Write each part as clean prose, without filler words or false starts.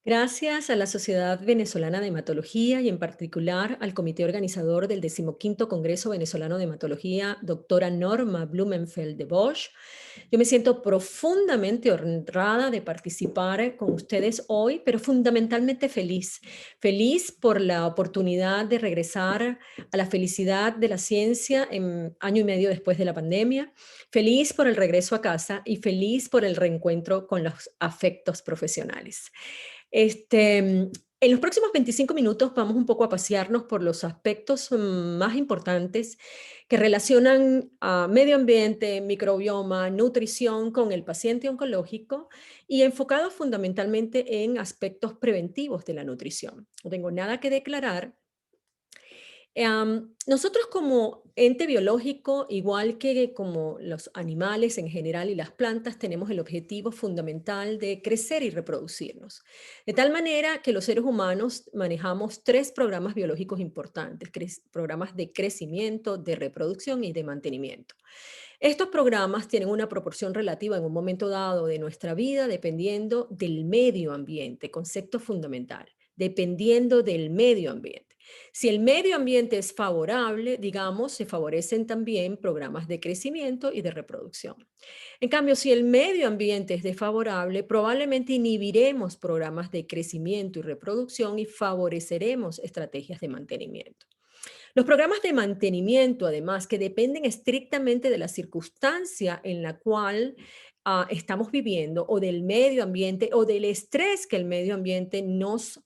Gracias a la Sociedad Venezolana de Hematología y en particular al comité organizador del 15º Congreso Venezolano de Hematología, doctora Norma Blumenfeld de Bosch, yo me siento profundamente honrada de participar con ustedes hoy, pero fundamentalmente feliz. Feliz por la oportunidad de regresar a la felicidad de la ciencia en año y medio después de la pandemia. Feliz por el regreso a casa y feliz por el reencuentro con los afectos profesionales. En los próximos 25 minutos vamos un poco a pasearnos por los aspectos más importantes que relacionan a medio ambiente, microbioma, nutrición con el paciente oncológico y enfocados fundamentalmente en aspectos preventivos de la nutrición. No tengo nada que declarar. Nosotros como ente biológico, igual que como los animales en general y las plantas, tenemos el objetivo fundamental de crecer y reproducirnos. De tal manera que los seres humanos manejamos tres programas biológicos importantes, programas de crecimiento, de reproducción y de mantenimiento. Estos programas tienen una proporción relativa en un momento dado de nuestra vida dependiendo del medio ambiente, concepto fundamental, dependiendo del medio ambiente. Si el medio ambiente es favorable, digamos, se favorecen también programas de crecimiento y de reproducción. En cambio, si el medio ambiente es desfavorable, probablemente inhibiremos programas de crecimiento y reproducción y favoreceremos estrategias de mantenimiento. Los programas de mantenimiento, además, que dependen estrictamente de la circunstancia en la cual estamos viviendo o del medio ambiente o del estrés que el medio ambiente nos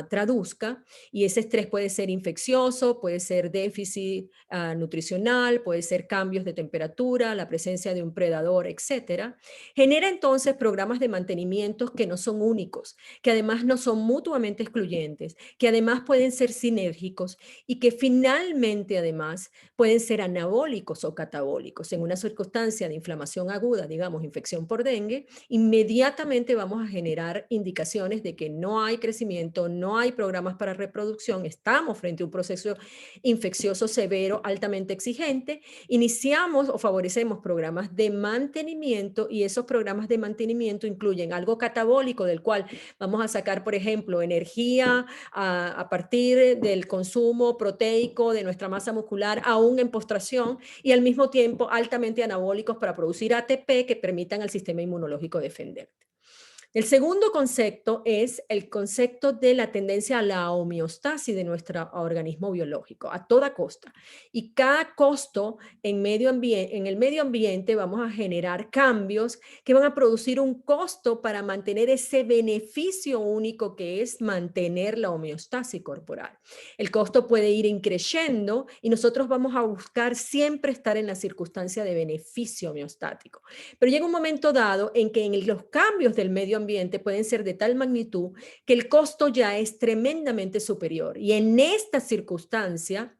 traduzca, y ese estrés puede ser infeccioso, puede ser déficit nutricional, puede ser cambios de temperatura, la presencia de un predador, etcétera, genera entonces programas de mantenimiento que no son únicos, que además no son mutuamente excluyentes, que además pueden ser sinérgicos y que finalmente además pueden ser anabólicos o catabólicos. En una circunstancia de inflamación aguda, digamos infección por dengue, inmediatamente vamos a generar indicaciones de que no hay crecimiento, no hay programas para reproducción, estamos frente a un proceso infeccioso severo altamente exigente, iniciamos o favorecemos programas de mantenimiento y esos programas de mantenimiento incluyen algo catabólico del cual vamos a sacar, por ejemplo, energía a partir del consumo proteico de nuestra masa muscular aún en postración y al mismo tiempo altamente anabólicos para producir ATP que permitan al sistema inmunológico defenderte. El segundo concepto es el concepto de la tendencia a la homeostasis de nuestro organismo biológico, a toda costa. Y cada costo en el medio ambiente vamos a generar cambios que van a producir un costo para mantener ese beneficio único que es mantener la homeostasis corporal. El costo puede ir increciendo y nosotros vamos a buscar siempre estar en la circunstancia de beneficio homeostático. Pero llega un momento dado en que los cambios del medio ambiente pueden ser de tal magnitud que el costo ya es tremendamente superior. Y en esta circunstancia,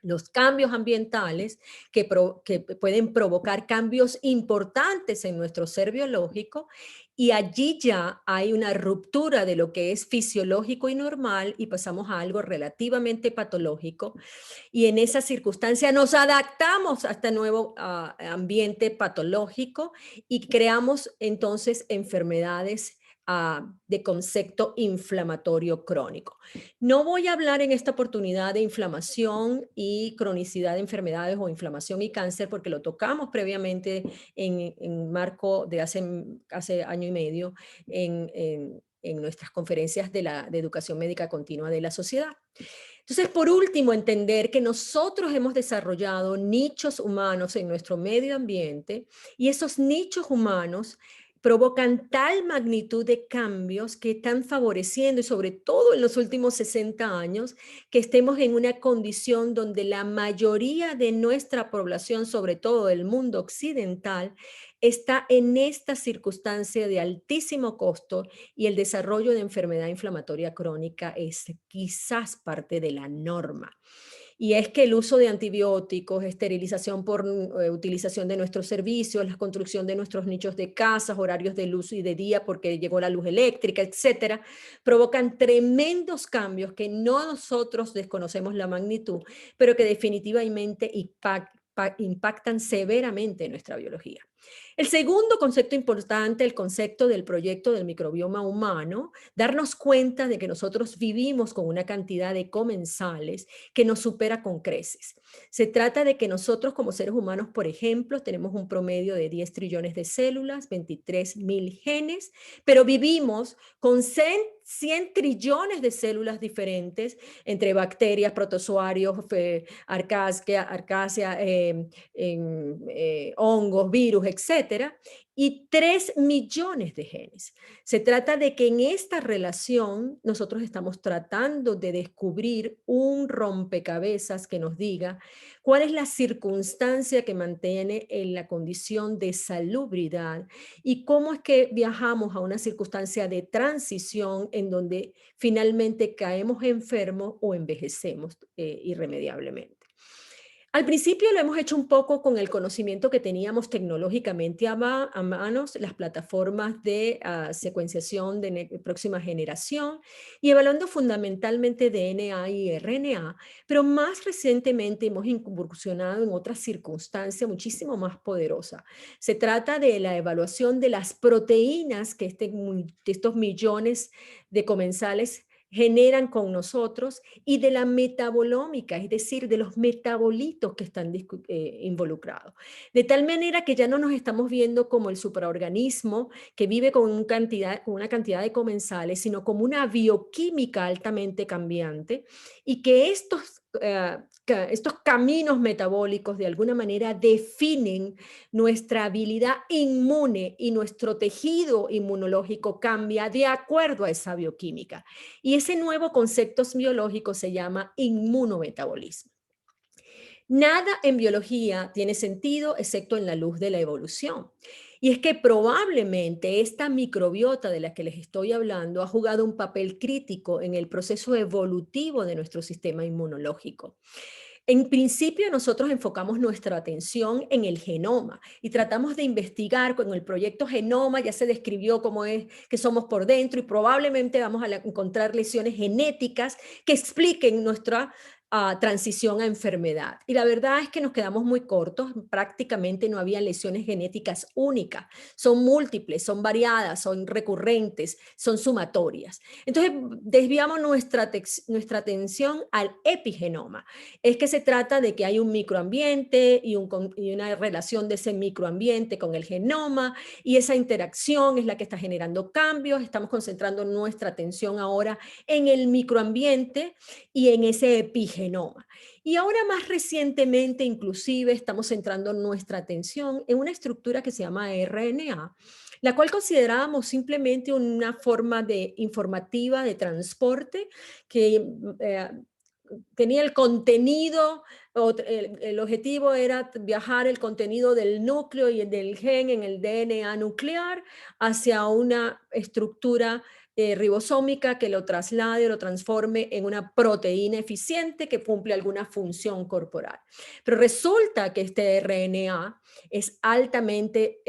los cambios ambientales que pueden provocar cambios importantes en nuestro ser biológico y allí ya hay una ruptura de lo que es fisiológico y normal y pasamos a algo relativamente patológico y en esa circunstancia nos adaptamos a este nuevo ambiente patológico y creamos entonces enfermedades de concepto inflamatorio crónico. No voy a hablar en esta oportunidad de inflamación y cronicidad de enfermedades o inflamación y cáncer porque lo tocamos previamente en marco de hace año y medio en nuestras conferencias de educación médica continua de la sociedad. Entonces, por último, entender que nosotros hemos desarrollado nichos humanos en nuestro medio ambiente y esos nichos humanos provocan tal magnitud de cambios que están favoreciendo, y sobre todo en los últimos 60 años, que estemos en una condición donde la mayoría de nuestra población, sobre todo del mundo occidental, está en esta circunstancia de altísimo costo y el desarrollo de enfermedad inflamatoria crónica es quizás parte de la norma. Y es que el uso de antibióticos, esterilización por utilización de nuestros servicios, la construcción de nuestros nichos de casas, horarios de luz y de día porque llegó la luz eléctrica, etcétera, provocan tremendos cambios que no nosotros desconocemos la magnitud, pero que definitivamente impactan severamente en nuestra biología. El segundo concepto importante, el concepto del proyecto del microbioma humano, darnos cuenta de que nosotros vivimos con una cantidad de comensales que nos supera con creces. Se trata de que nosotros como seres humanos, por ejemplo, tenemos un promedio de 10 trillones de células, 23.000 genes, pero vivimos con 100 trillones de células diferentes entre bacterias, protozoarios, arcasia, hongos, virus, etcétera, y 3 millones de genes. Se trata de que en esta relación nosotros estamos tratando de descubrir un rompecabezas que nos diga cuál es la circunstancia que mantiene en la condición de salubridad y cómo es que viajamos a una circunstancia de transición en donde finalmente caemos enfermos o envejecemos irremediablemente. Al principio lo hemos hecho un poco con el conocimiento que teníamos tecnológicamente a manos, las plataformas de secuenciación de próxima generación y evaluando fundamentalmente DNA y RNA, pero más recientemente hemos incursionado en otra circunstancia muchísimo más poderosa. Se trata de la evaluación de las proteínas que estos millones de comensales generan con nosotros y de la metabolómica, es decir, de los metabolitos que están involucrados. De tal manera que ya no nos estamos viendo como el supraorganismo que vive con una cantidad de comensales, sino como una bioquímica altamente cambiante y que estos caminos metabólicos de alguna manera definen nuestra habilidad inmune y nuestro tejido inmunológico cambia de acuerdo a esa bioquímica. Y ese nuevo concepto biológico se llama inmunometabolismo. Nada en biología tiene sentido excepto en la luz de la evolución. Y es que probablemente esta microbiota de la que les estoy hablando ha jugado un papel crítico en el proceso evolutivo de nuestro sistema inmunológico. En principio, nosotros enfocamos nuestra atención en el genoma y tratamos de investigar con el proyecto Genoma, ya se describió cómo es que somos por dentro y probablemente vamos a encontrar lesiones genéticas que expliquen nuestra transición a enfermedad. Y la verdad es que nos quedamos muy cortos, prácticamente no había lesiones genéticas únicas, son múltiples, son variadas, son recurrentes, son sumatorias. Entonces, desviamos nuestra atención al epigenoma. Es que se trata de que hay un microambiente y una relación de ese microambiente con el genoma y esa interacción es la que está generando cambios. Estamos concentrando nuestra atención ahora en el microambiente y en ese epigenoma. Y ahora más recientemente inclusive estamos centrando nuestra atención en una estructura que se llama RNA, la cual considerábamos simplemente una forma de informativa de transporte que tenía el contenido, el objetivo era viajar el contenido del núcleo y del gen en el DNA nuclear hacia una estructura ribosómica que lo traslade, lo transforme en una proteína eficiente que cumple alguna función corporal. Pero resulta que este RNA es altamente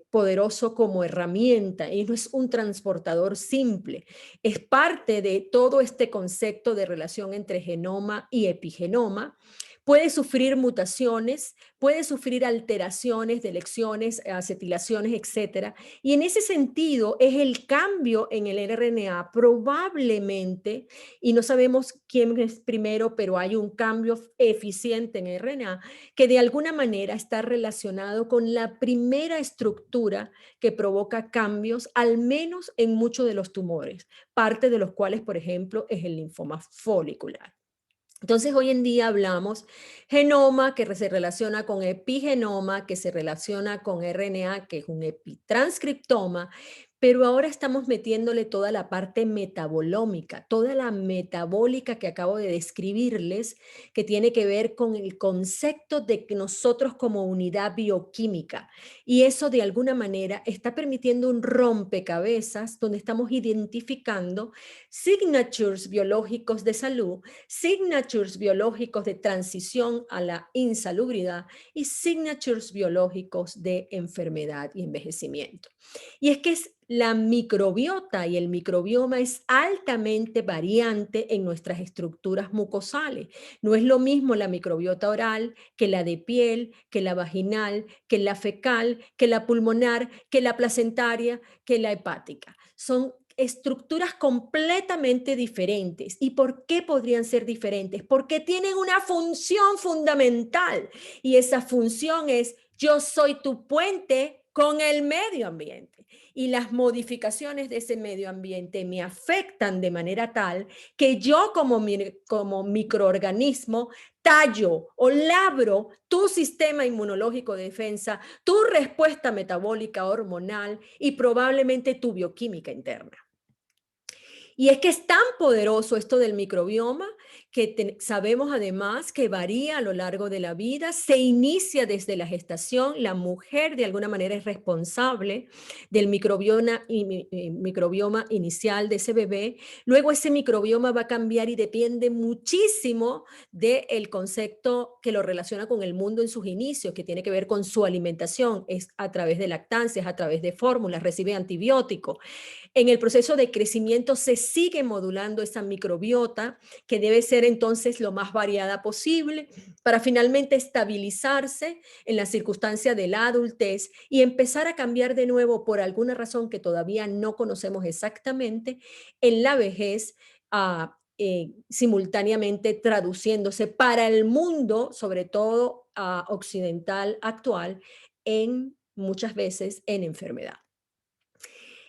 poderoso como herramienta y no es un transportador simple. Es parte de todo este concepto de relación entre genoma y epigenoma. Puede sufrir mutaciones, puede sufrir alteraciones de lecciones, acetilaciones, etcétera. Y en ese sentido es el cambio en el RNA probablemente, y no sabemos quién es primero, pero hay un cambio eficiente en el RNA que de alguna manera está relacionado con la primera estructura que provoca cambios, al menos en muchos de los tumores, parte de los cuales, por ejemplo, es el linfoma folicular. Entonces, hoy en día hablamos genoma, que se relaciona con epigenoma, que se relaciona con RNA, que es un epitranscriptoma, pero ahora estamos metiéndole toda la parte metabolómica, toda la metabólica que acabo de describirles, que tiene que ver con el concepto de que nosotros como unidad bioquímica. Y eso de alguna manera está permitiendo un rompecabezas donde estamos identificando signatures biológicos de salud, signatures biológicos de transición a la insalubridad y signatures biológicos de enfermedad y envejecimiento. Y es que La microbiota y el microbioma es altamente variante en nuestras estructuras mucosales. No es lo mismo la microbiota oral que la de piel, que la vaginal, que la fecal, que la pulmonar, que la placentaria, que la hepática. Son estructuras completamente diferentes. ¿Y por qué podrían ser diferentes? Porque tienen una función fundamental y esa función es: yo soy tu puente con el medio ambiente, y las modificaciones de ese medio ambiente me afectan de manera tal que yo como microorganismo tallo o labro tu sistema inmunológico de defensa, tu respuesta metabólica hormonal y probablemente tu bioquímica interna. Y es que es tan poderoso esto del microbioma que sabemos además que varía a lo largo de la vida, se inicia desde la gestación, la mujer de alguna manera es responsable del microbioma inicial de ese bebé, luego ese microbioma va a cambiar y depende muchísimo del concepto que lo relaciona con el mundo en sus inicios, que tiene que ver con su alimentación, es a través de lactancias, a través de fórmulas, recibe antibióticos. En el proceso de crecimiento se sigue modulando esa microbiota, que debe ser entonces lo más variada posible, para finalmente estabilizarse en la circunstancia de la adultez y empezar a cambiar de nuevo por alguna razón que todavía no conocemos exactamente en la vejez, simultáneamente traduciéndose para el mundo, sobre todo occidental actual, en muchas veces en enfermedad.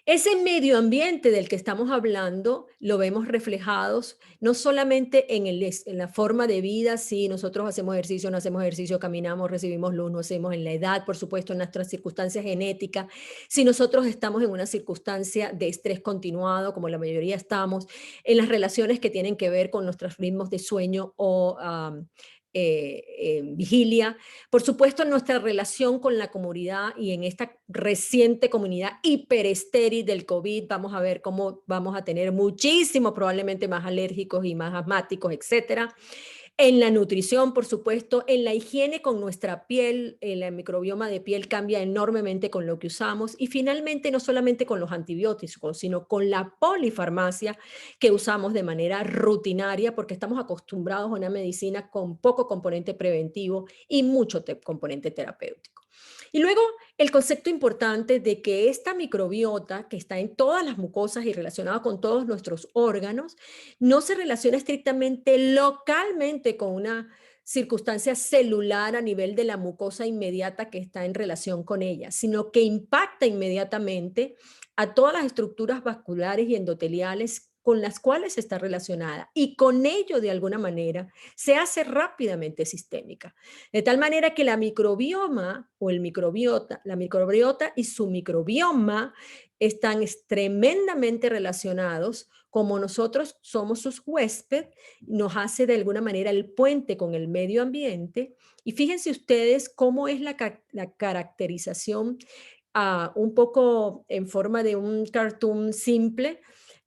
Ese medio ambiente del que estamos hablando lo vemos reflejados no solamente en la forma de vida, si nosotros hacemos ejercicio, no hacemos ejercicio, caminamos, recibimos luz, no hacemos, en la edad, por supuesto, en nuestras circunstancias genéticas, si nosotros estamos en una circunstancia de estrés continuado, como la mayoría estamos, en las relaciones que tienen que ver con nuestros ritmos de sueño o vigilia, por supuesto, nuestra relación con la comunidad y en esta reciente comunidad hiperestéril del COVID, vamos a ver cómo vamos a tener muchísimo, probablemente más alérgicos y más asmáticos, etcétera. En la nutrición, por supuesto, en la higiene con nuestra piel, el microbioma de piel cambia enormemente con lo que usamos y finalmente no solamente con los antibióticos, sino con la polifarmacia que usamos de manera rutinaria porque estamos acostumbrados a una medicina con poco componente preventivo y mucho componente terapéutico. Y luego el concepto importante de que esta microbiota que está en todas las mucosas y relacionada con todos nuestros órganos, no se relaciona estrictamente localmente con una circunstancia celular a nivel de la mucosa inmediata que está en relación con ella, sino que impacta inmediatamente a todas las estructuras vasculares y endoteliales con las cuales está relacionada y con ello de alguna manera se hace rápidamente sistémica. De tal manera que la microbioma o el microbiota, la microbiota y su microbioma están tremendamente relacionados. Como nosotros somos sus huéspedes, nos hace de alguna manera el puente con el medio ambiente. Y fíjense ustedes cómo es la caracterización, un poco en forma de un cartoon simple,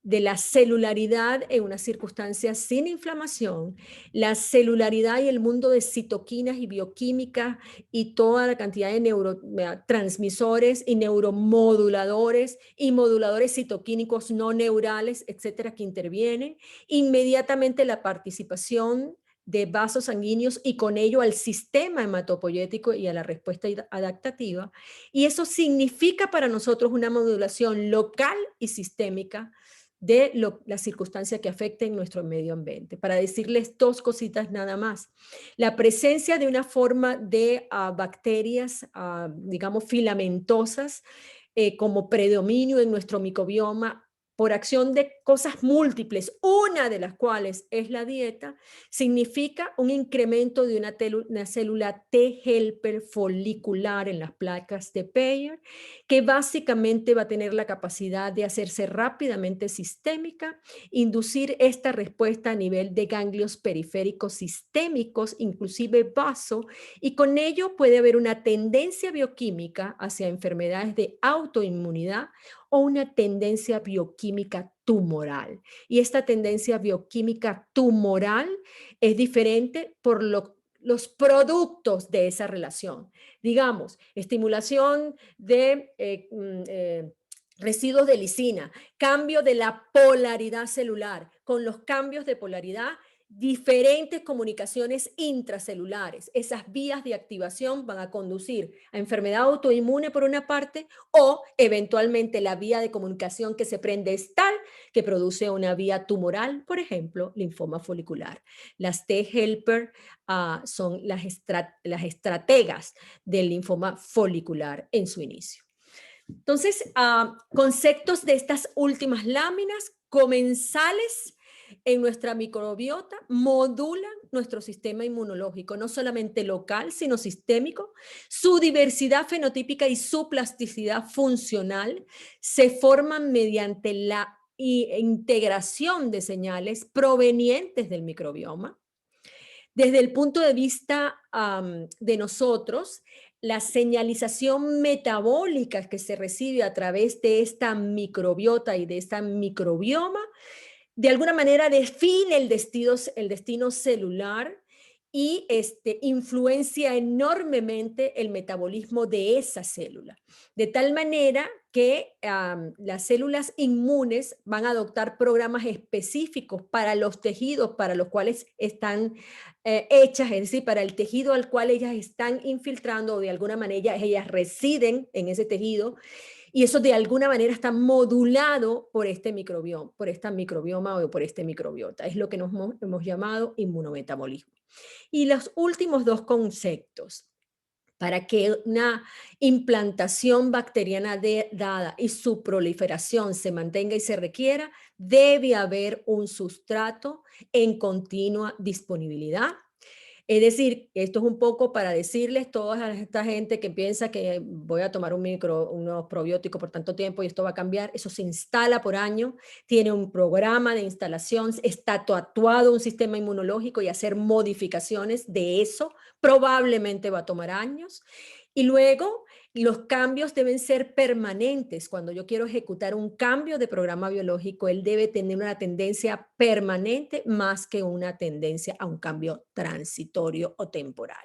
de la celularidad en una circunstancia sin inflamación, la celularidad y el mundo de citoquinas y bioquímica y toda la cantidad de neurotransmisores y neuromoduladores y moduladores citoquínicos no neurales, etcétera, que intervienen, inmediatamente la participación de vasos sanguíneos y con ello al sistema hematopoyético y a la respuesta adaptativa. Y eso significa para nosotros una modulación local y sistémica de la circunstancia que afecta en nuestro medio ambiente. Para decirles dos cositas nada más. La presencia de una forma de bacterias, digamos, filamentosas, como predominio en nuestro microbioma por acción de cosas múltiples, una de las cuales es la dieta, significa un incremento de una célula T helper folicular en las placas de Peyer, que básicamente va a tener la capacidad de hacerse rápidamente sistémica, inducir esta respuesta a nivel de ganglios periféricos sistémicos, inclusive vaso, y con ello puede haber una tendencia bioquímica hacia enfermedades de autoinmunidad o una tendencia bioquímica tumoral. Y esta tendencia bioquímica tumoral es diferente por los productos de esa relación. Digamos, estimulación de residuos de lisina, cambio de la polaridad celular. Con los cambios de polaridad, diferentes comunicaciones intracelulares. Esas vías de activación van a conducir a enfermedad autoinmune por una parte, o eventualmente la vía de comunicación que se prende es tal que produce una vía tumoral, por ejemplo, linfoma folicular. Las T-helper son las estrategas del linfoma folicular en su inicio. Entonces, conceptos de estas últimas láminas comensales en nuestra microbiota modulan nuestro sistema inmunológico, no solamente local, sino sistémico. Su diversidad fenotípica y su plasticidad funcional se forman mediante la integración de señales provenientes del microbioma. Desde el punto de vista de nosotros, la señalización metabólica que se recibe a través de esta microbiota y de esta microbioma, de alguna manera define el destino celular y influencia enormemente el metabolismo de esa célula. De tal manera que las células inmunes van a adoptar programas específicos para los tejidos para los cuales están hechas, es decir, para el tejido al cual ellas están infiltrando, o de alguna manera ellas residen en ese tejido, y eso de alguna manera está modulado por este microbioma, por esta microbioma o por este microbiota. Es lo que nos hemos llamado inmunometabolismo. Y los últimos dos conceptos, para que una implantación bacteriana dada y su proliferación se mantenga y se requiera, debe haber un sustrato en continua disponibilidad. Es decir, esto es un poco para decirles toda esta gente que piensa que voy a tomar unos probióticos por tanto tiempo y esto va a cambiar. Eso se instala por año, tiene un programa de instalación, está tatuado un sistema inmunológico, y hacer modificaciones de eso probablemente va a tomar años. Y luego los cambios deben ser permanentes. Cuando yo quiero ejecutar un cambio de programa biológico, él debe tener una tendencia permanente más que una tendencia a un cambio transitorio o temporal.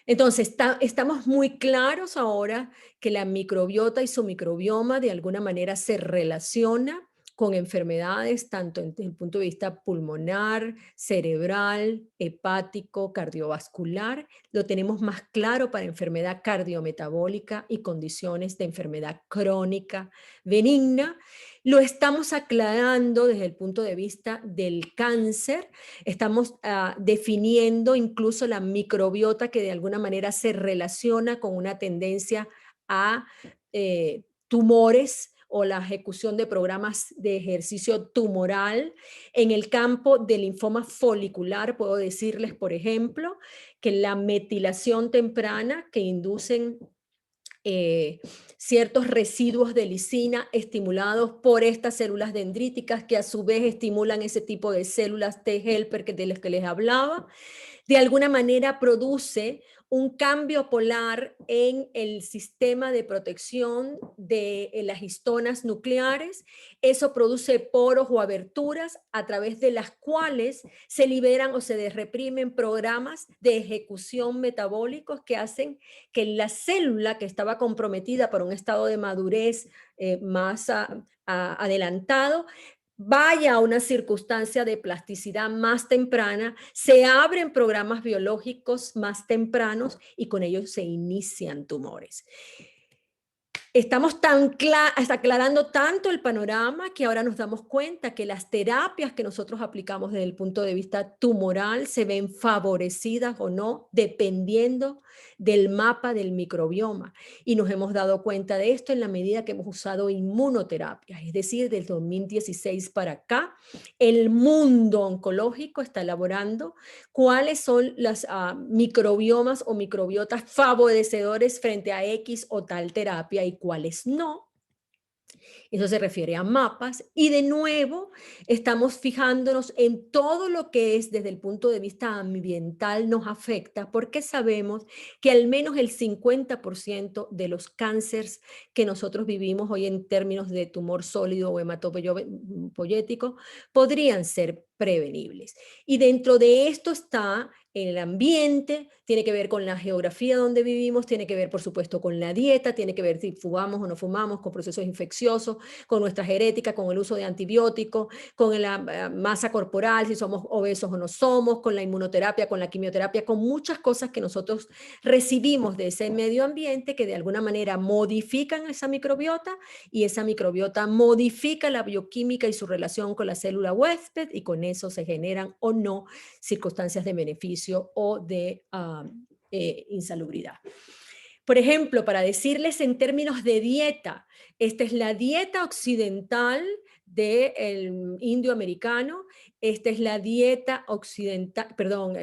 Entonces, estamos muy claros ahora que la microbiota y su microbioma de alguna manera se relaciona con enfermedades tanto desde el punto de vista pulmonar, cerebral, hepático, cardiovascular. Lo tenemos más claro para enfermedad cardiometabólica y condiciones de enfermedad crónica benigna. Lo estamos aclarando desde el punto de vista del cáncer. Estamos definiendo incluso la microbiota que de alguna manera se relaciona con una tendencia a tumores o la ejecución de programas de ejercicio tumoral. En el campo del linfoma folicular puedo decirles, por ejemplo, que la metilación temprana que inducen ciertos residuos de lisina estimulados por estas células dendríticas, que a su vez estimulan ese tipo de células T-helper de las que les hablaba, de alguna manera produce un cambio polar en el sistema de protección de las histonas nucleares. Eso produce poros o aberturas a través de las cuales se liberan o se reprimen programas de ejecución metabólicos que hacen que la célula que estaba comprometida por un estado de madurez más adelantado vaya a una circunstancia de plasticidad más temprana, se abren programas biológicos más tempranos y con ellos se inician tumores. Estamos aclarando tanto el panorama que ahora nos damos cuenta que las terapias que nosotros aplicamos desde el punto de vista tumoral se ven favorecidas o no dependiendo del mapa del microbioma. Y nos hemos dado cuenta de esto en la medida que hemos usado inmunoterapias. Es decir, del 2016 para acá, el mundo oncológico está elaborando cuáles son las microbiomas o microbiotas favorecedores frente a X o tal terapia y cuáles no. Eso se refiere a mapas, y de nuevo estamos fijándonos en todo lo que es desde el punto de vista ambiental nos afecta, porque sabemos que al menos el 50% de los cánceres que nosotros vivimos hoy en términos de tumor sólido o hematopoyético podrían ser prevenibles. Y dentro de esto está el ambiente, tiene que ver con la geografía donde vivimos, tiene que ver, por supuesto, con la dieta, tiene que ver si fumamos o no fumamos, con procesos infecciosos, con nuestra genética, con el uso de antibióticos, con la masa corporal, si somos obesos o no somos, con la inmunoterapia, con la quimioterapia, con muchas cosas que nosotros recibimos de ese medio ambiente que de alguna manera modifican esa microbiota y esa microbiota modifica la bioquímica y su relación con la célula huésped y con eso se generan o no circunstancias de beneficio o de insalubridad. Por ejemplo, para decirles en términos de dieta, esta es la dieta occidental del indio americano, esta es la dieta occidental, perdón,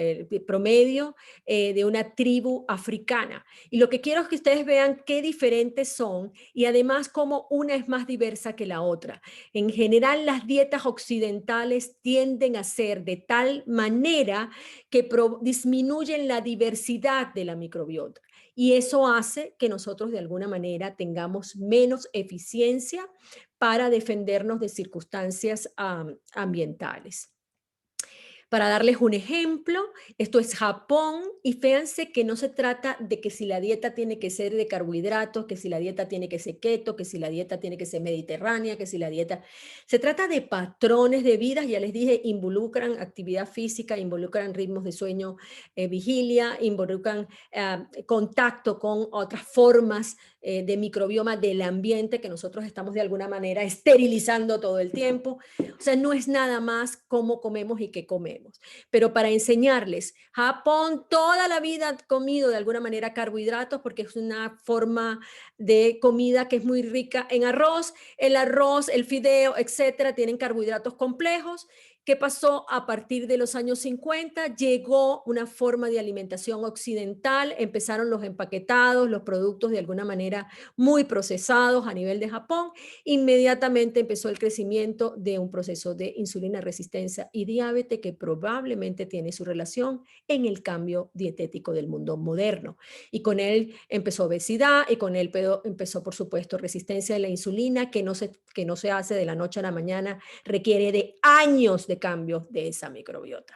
promedio de una tribu africana. Y lo que quiero es que ustedes vean qué diferentes son y además cómo una es más diversa que la otra. En general, las dietas occidentales tienden a ser de tal manera que disminuyen la diversidad de la microbiota. Y eso hace que nosotros de alguna manera tengamos menos eficiencia para defendernos de circunstancias ambientales. Para darles un ejemplo, esto es Japón y fíjense que no se trata de que si la dieta tiene que ser de carbohidratos, que si la dieta tiene que ser keto, que si la dieta tiene que ser mediterránea, que si la dieta... Se trata de patrones de vida, ya les dije, involucran actividad física, involucran ritmos de sueño, vigilia, involucran contacto con otras formas de microbioma del ambiente que nosotros estamos de alguna manera esterilizando todo el tiempo. O sea, no es nada más cómo comemos y qué comemos. Pero para enseñarles, Japón toda la vida ha comido de alguna manera carbohidratos porque es una forma de comida que es muy rica en arroz. El arroz, el fideo, etcétera, tienen carbohidratos complejos. ¿Qué pasó a partir de los años 50? Llegó una forma de alimentación occidental, empezaron los empaquetados, los productos de alguna manera muy procesados a nivel de Japón. Inmediatamente empezó el crecimiento de un proceso de insulina resistencia y diabetes que probablemente tiene su relación en el cambio dietético del mundo moderno. Y con él empezó obesidad y con él empezó, por supuesto, resistencia a la insulina que no se hace de la noche a la mañana, requiere de años de cambios de esa microbiota.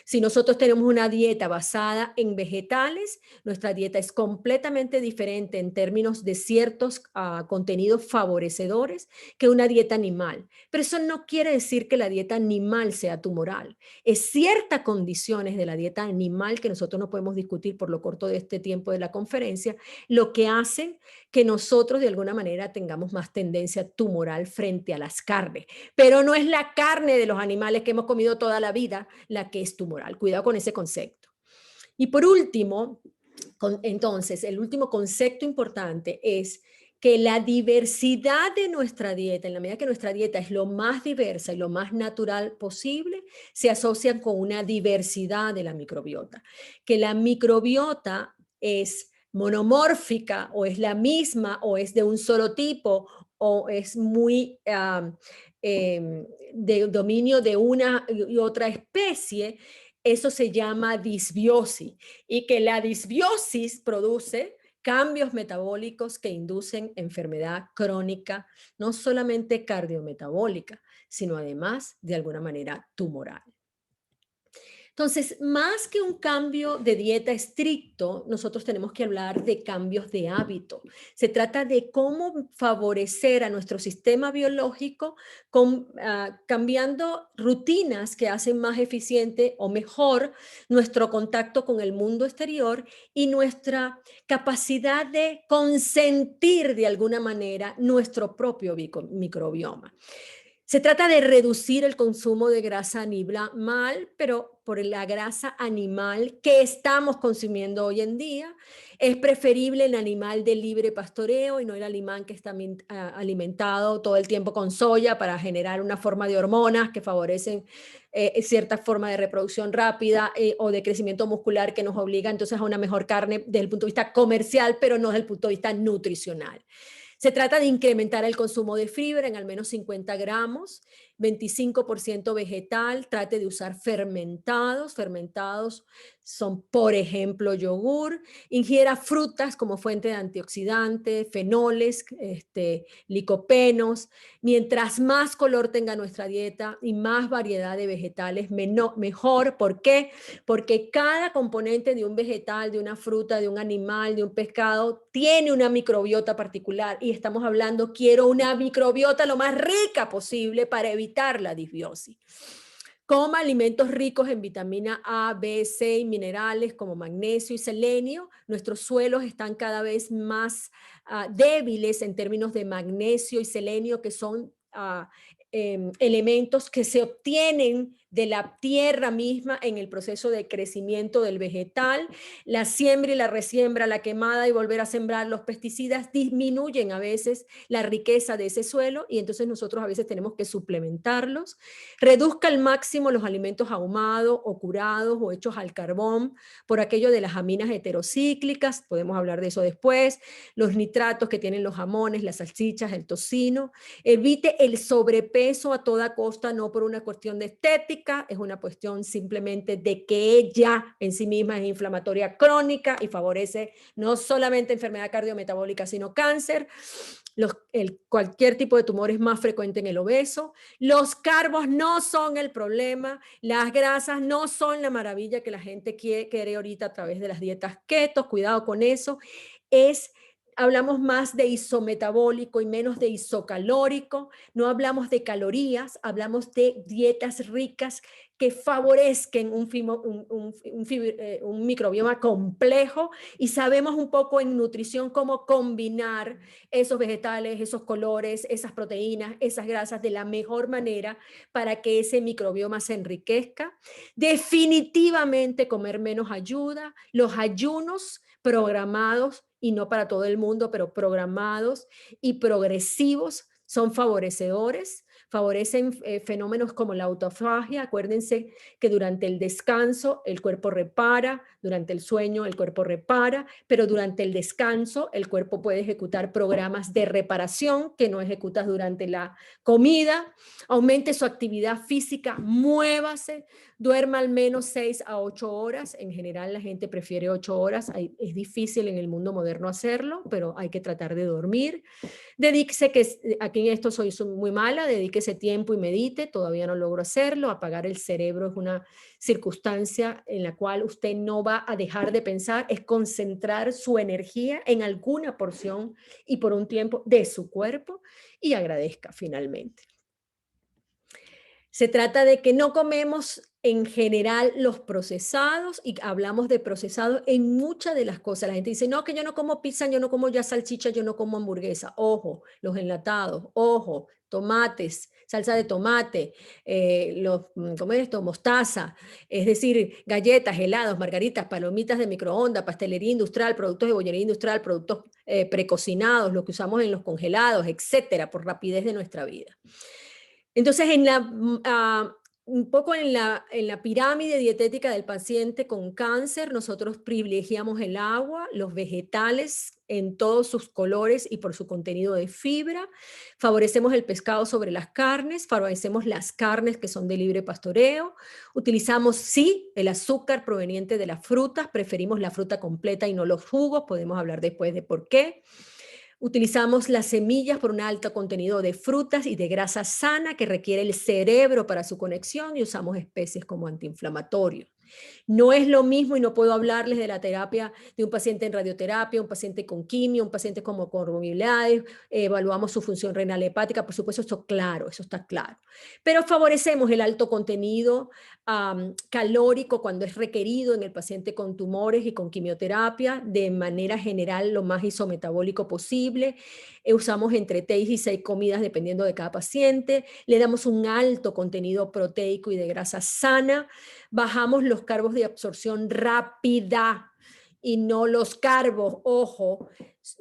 Si nosotros tenemos una dieta basada en vegetales, nuestra dieta es completamente diferente en términos de ciertos contenidos favorecedores que una dieta animal. Pero eso no quiere decir que la dieta animal sea tumoral. Es ciertas condiciones de la dieta animal que nosotros no podemos discutir por lo corto de este tiempo de la conferencia, lo que hacen que nosotros de alguna manera tengamos más tendencia tumoral frente a las carnes. Pero no es la carne de los animales que hemos comido toda la vida la que es tumoral. Cuidado con ese concepto. Y por último, entonces, el último concepto importante es que la diversidad de nuestra dieta, en la medida que nuestra dieta es lo más diversa y lo más natural posible, se asocian con una diversidad de la microbiota. Que la microbiota es monomórfica o es la misma o es de un solo tipo o es muy de dominio de una y otra especie, eso se llama disbiosis y que la disbiosis produce cambios metabólicos que inducen enfermedad crónica, no solamente cardiometabólica, sino además de alguna manera tumoral. Entonces, más que un cambio de dieta estricto, nosotros tenemos que hablar de cambios de hábito. Se trata de cómo favorecer a nuestro sistema biológico cambiando rutinas que hacen más eficiente o mejor nuestro contacto con el mundo exterior y nuestra capacidad de consentir de alguna manera nuestro propio microbioma. Se trata de reducir el consumo de grasa animal, pero por la grasa animal que estamos consumiendo hoy en día. Es preferible el animal de libre pastoreo y no el animal que está alimentado todo el tiempo con soya para generar una forma de hormonas que favorecen cierta forma de reproducción rápida o de crecimiento muscular que nos obliga entonces a una mejor carne desde el punto de vista comercial, pero no desde el punto de vista nutricional. Se trata de incrementar el consumo de fibra en al menos 50 gramos 25% vegetal, trate de usar fermentados. Fermentados son, por ejemplo, yogur. Ingiera frutas como fuente de antioxidantes, fenoles, licopenos. Mientras más color tenga nuestra dieta y más variedad de vegetales, mejor. ¿Por qué? Porque cada componente de un vegetal, de una fruta, de un animal, de un pescado, tiene una microbiota particular y estamos hablando, quiero una microbiota lo más rica posible para evitar la disbiosis. Coma alimentos ricos en vitamina A, B, C y minerales como magnesio y selenio. Nuestros suelos están cada vez más débiles en términos de magnesio y selenio, que son elementos que se obtienen de la tierra misma en el proceso de crecimiento del vegetal. La siembra y la resiembra, la quemada y volver a sembrar, los pesticidas disminuyen a veces la riqueza de ese suelo y entonces nosotros a veces tenemos que suplementarlos. Reduzca al máximo los alimentos ahumados o curados o hechos al carbón por aquello de las aminas heterocíclicas, podemos hablar de eso después, los nitratos que tienen los jamones, las salchichas, el tocino. Evite el sobrepeso a toda costa, no por una cuestión de estética, es una cuestión simplemente de que ella en sí misma es inflamatoria crónica y favorece no solamente enfermedad cardiometabólica, sino cáncer. Cualquier tipo de tumor es más frecuente en el obeso. Los carbos no son el problema, las grasas no son la maravilla que la gente quiere ahorita a través de las dietas keto, cuidado con eso. Hablamos más de isometabólico y menos de isocalórico, no hablamos de calorías, hablamos de dietas ricas que favorezcan un microbioma complejo y sabemos un poco en nutrición cómo combinar esos vegetales, esos colores, esas proteínas, esas grasas de la mejor manera para que ese microbioma se enriquezca. Definitivamente comer menos ayuda, los ayunos programados y no para todo el mundo, pero programados y progresivos son favorecedores, favorecen fenómenos como la autofagia. Acuérdense que durante el descanso el cuerpo repara, durante el sueño el cuerpo repara, pero durante el descanso el cuerpo puede ejecutar programas de reparación que no ejecutas durante la comida. Aumente su actividad física, muévase, duerma al menos 6 a 8 horas. En general la gente prefiere 8 horas. Es difícil en el mundo moderno hacerlo, pero hay que tratar de dormir. Dedíquese, que aquí en esto soy muy mala, dedíquese tiempo y medite. Todavía no logro hacerlo. Apagar el cerebro es una circunstancia en la cual usted no va a dejar de pensar, es concentrar su energía en alguna porción y por un tiempo de su cuerpo y agradezca finalmente. Se trata de que no comemos en general los procesados y hablamos de procesados en muchas de las cosas. La gente dice, no, que yo no como pizza, yo no como ya salchicha, yo no como hamburguesa. Ojo, los enlatados, ojo, tomates, salsa de tomate, ¿cómo es esto? Mostaza, es decir, galletas, helados, margaritas, palomitas de microondas, pastelería industrial, productos de bollería industrial, productos precocinados, lo que usamos en los congelados, etcétera, por rapidez de nuestra vida. Entonces, un poco en la pirámide dietética del paciente con cáncer, nosotros privilegiamos el agua, los vegetales en todos sus colores y por su contenido de fibra, favorecemos el pescado sobre las carnes, favorecemos las carnes que son de libre pastoreo, utilizamos, sí, el azúcar proveniente de las frutas, preferimos la fruta completa y no los jugos, podemos hablar después de por qué. Utilizamos las semillas por un alto contenido de frutas y de grasa sana que requiere el cerebro para su conexión y usamos especies como antiinflamatorios. No es lo mismo y no puedo hablarles de la terapia de un paciente en radioterapia, un paciente con quimio, un paciente como comorbilidades, evaluamos su función renal hepática, por supuesto, eso está claro. Pero favorecemos el alto contenido calórico cuando es requerido en el paciente con tumores y con quimioterapia, de manera general lo más isometabólico posible. Usamos entre 3 y 6 comidas dependiendo de cada paciente, le damos un alto contenido proteico y de grasa sana, bajamos los carbos de absorción rápida y no los carbos, ojo,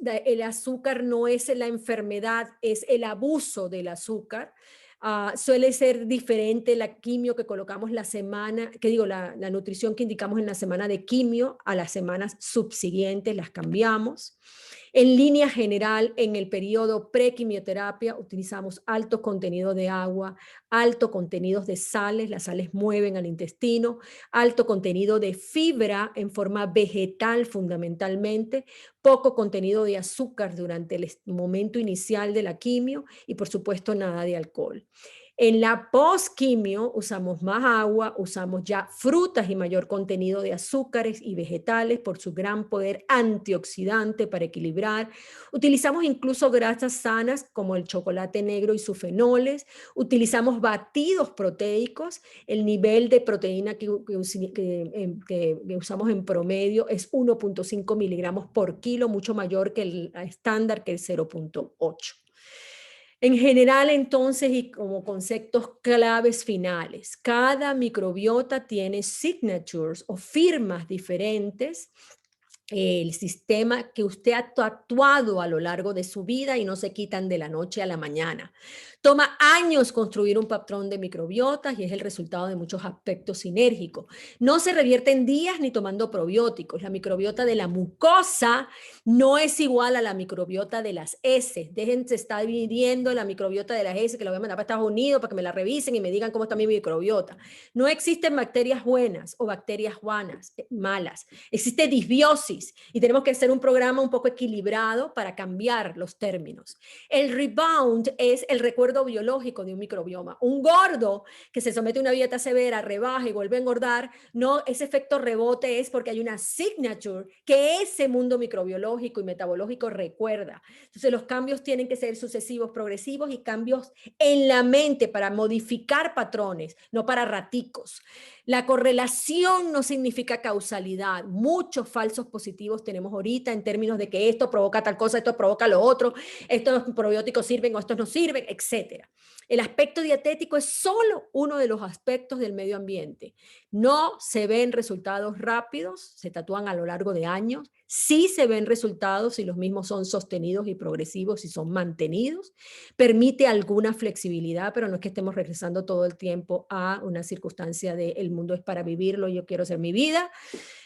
el azúcar no es la enfermedad, es el abuso del azúcar. Suele ser diferente la quimio que colocamos la semana, la nutrición que indicamos en la semana de quimio a las semanas subsiguientes, las cambiamos. En línea general, en el periodo prequimioterapia utilizamos alto contenido de agua, alto contenido de sales, las sales mueven al intestino, alto contenido de fibra en forma vegetal fundamentalmente, poco contenido de azúcar durante el momento inicial de la quimio y por supuesto nada de alcohol. En la postquimio usamos más agua, usamos ya frutas y mayor contenido de azúcares y vegetales por su gran poder antioxidante para equilibrar. Utilizamos incluso grasas sanas como el chocolate negro y sus fenoles. Utilizamos batidos proteicos. El nivel de proteína que usamos en promedio es 1.5 miligramos por kilo, mucho mayor que el estándar, que es 0.8. En general, entonces, y como conceptos claves finales, cada microbiota tiene signatures o firmas diferentes, el sistema que usted ha actuado a lo largo de su vida y no se quitan de la noche a la mañana. Toma años construir un patrón de microbiotas y es el resultado de muchos aspectos sinérgicos. No se revierte en días ni tomando probióticos. La microbiota de la mucosa no es igual a la microbiota de las heces. Déjense estar midiendo la microbiota de las heces, que la voy a mandar para Estados Unidos para que me la revisen y me digan cómo está mi microbiota. No existen bacterias buenas o bacterias malas. Existe disbiosis y tenemos que hacer un programa un poco equilibrado para cambiar los términos. El rebound es el recuerdo biológico de un microbioma. Un gordo que se somete a una dieta severa, rebaja y vuelve a engordar, no, ese efecto rebote es porque hay una signature que ese mundo microbiológico y metabológico recuerda. Entonces los cambios tienen que ser sucesivos, progresivos y cambios en la mente para modificar patrones, no para raticos. La correlación no significa causalidad. Muchos falsos positivos tenemos ahorita en términos de que esto provoca tal cosa, esto provoca lo otro, estos probióticos sirven o estos no sirven, etc. El aspecto dietético es solo uno de los aspectos del medio ambiente. No se ven resultados rápidos, se tatúan a lo largo de años. Sí se ven resultados si los mismos son sostenidos y progresivos y son mantenidos. Permite alguna flexibilidad, pero no es que estemos regresando todo el tiempo a una circunstancia de el mundo es para vivirlo, yo quiero hacer mi vida.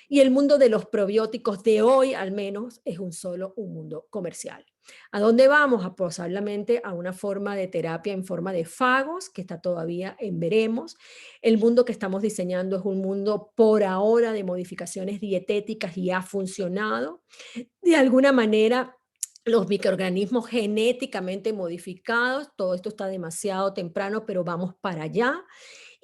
Y el mundo de los probióticos de hoy, al menos, es un mundo comercial. ¿A dónde vamos? A posiblemente a una forma de terapia en forma de fagos, que está todavía en veremos. El mundo que estamos diseñando es un mundo por ahora de modificaciones dietéticas y ha funcionado. De alguna manera, los microorganismos genéticamente modificados, todo esto está demasiado temprano, pero vamos para allá.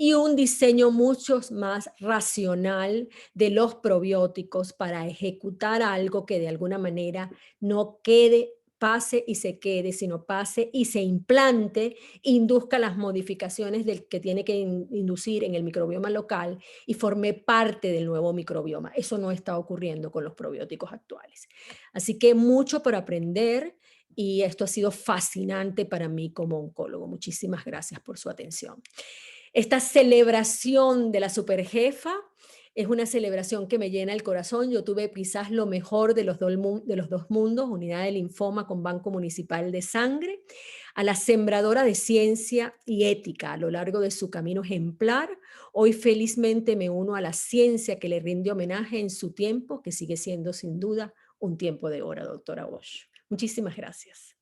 Y un diseño mucho más racional de los probióticos para ejecutar algo que de alguna manera no quede, pase y se quede, sino pase y se implante, induzca las modificaciones del que tiene que inducir en el microbioma local y forme parte del nuevo microbioma. Eso no está ocurriendo con los probióticos actuales. Así que mucho por aprender y esto ha sido fascinante para mí como oncólogo. Muchísimas gracias por su atención. Esta celebración de la superjefa es una celebración que me llena el corazón. Yo tuve quizás lo mejor de los dos mundos, unidad de linfoma con Banco Municipal de Sangre, a la sembradora de ciencia y ética a lo largo de su camino ejemplar. Hoy felizmente me uno a la ciencia que le rinde homenaje en su tiempo, que sigue siendo sin duda un tiempo de oro, doctora Bosch. Muchísimas gracias.